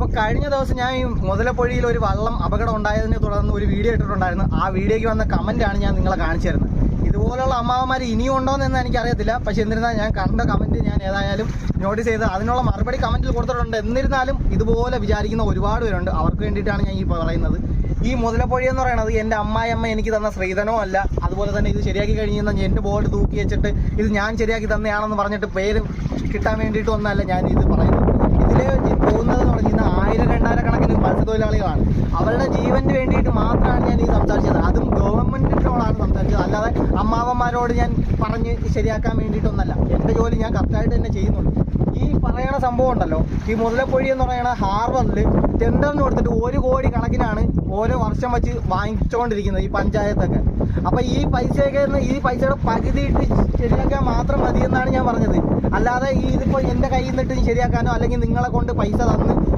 അപ്പോൾ കഴിഞ്ഞ ദിവസം ഞാൻ ഈ മുതലപ്പൊഴിയിൽ ഒരു വള്ളം അപകടം ഉണ്ടായതിനെ തുടർന്ന് ഒരു വീഡിയോ ഇട്ടിട്ടുണ്ടായിരുന്നു. ആ വീഡിയോയ്ക്ക് വന്ന കമൻറ്റാണ് ഞാൻ നിങ്ങളെ കാണിച്ചു തരുന്നത്. ഇതുപോലുള്ള അമ്മാവന്മാർ ഇനിയും ഉണ്ടോയെന്ന് എനിക്കറിയത്തില്ല. പക്ഷേ എന്നിരുന്നാൽ ഞാൻ കണ്ട കമൻറ്റ് ഞാൻ ഏതായാലും നോട്ടീസ് ചെയ്ത് അതിനുള്ള മറുപടി കമൻറ്റിൽ കൊടുത്തിട്ടുണ്ട്. എന്നിരുന്നാലും ഇതുപോലെ വിചാരിക്കുന്ന ഒരുപാട് പേരുണ്ട്. അവർക്ക് വേണ്ടിയിട്ടാണ് ഞാൻ ഈ പറയുന്നത്. ഈ മുതലപ്പൊഴി എന്ന് പറയുന്നത് എൻ്റെ അമ്മായിയമ്മ എനിക്ക് തന്ന സ്ത്രീധനവും അല്ല. അതുപോലെ തന്നെ ഇത് ശരിയാക്കി കഴിഞ്ഞാൽ എൻ്റെ ബോർഡ് തൂക്കി വെച്ചിട്ട് ഇത് ഞാൻ ശരിയാക്കി തന്നെയാണെന്ന് പറഞ്ഞിട്ട് പേര് കിട്ടാൻ വേണ്ടിയിട്ട് ഒന്നല്ല ഞാൻ ഇത് പറയുന്നത്. ഇതിൽ പോകുന്നതെന്ന് പറഞ്ഞാൽ 1000-2000 കണക്കിന് മത്സ്യത്തൊഴിലാളികളാണ്. അവരുടെ ജീവന് വേണ്ടിയിട്ട് മാത്രമാണ് ഞാൻ ഇത് സംസാരിച്ചത്. അതും ഗവൺമെൻറ്റിനോടാണ് സംസാരിച്ചത്. അല്ലാതെ അമ്മാവന്മാരോട് ഞാൻ പറഞ്ഞ് ശരിയാക്കാൻ വേണ്ടിയിട്ടൊന്നല്ല. എൻ്റെ ജോലി ഞാൻ കറക്റ്റായിട്ട് തന്നെ ചെയ്യുന്നുണ്ട്. ഈ പറയണ സംഭവം ഉണ്ടല്ലോ, ഈ മുതലപ്പൊഴി എന്ന് പറയുന്ന ഹാർബറിൽ ടെൻഡറിന് കൊടുത്തിട്ട് 1 കോടി കണക്കിനാണ് ഓരോ വർഷം വെച്ച് വാങ്ങിച്ചുകൊണ്ടിരിക്കുന്നത് ഈ പഞ്ചായത്തൊക്കെ. അപ്പോൾ ഈ പൈസയുടെ പകുതി ഇട്ട് ശരിയാക്കാൻ മാത്രം മതി എന്നാണ് ഞാൻ പറഞ്ഞത്. അല്ലാതെ ഇതിപ്പോൾ എൻ്റെ കയ്യിൽ നിന്നിട്ട് ശരിയാക്കാനോ അല്ലെങ്കിൽ നിങ്ങളെ കൊണ്ട് പൈസ തന്ന്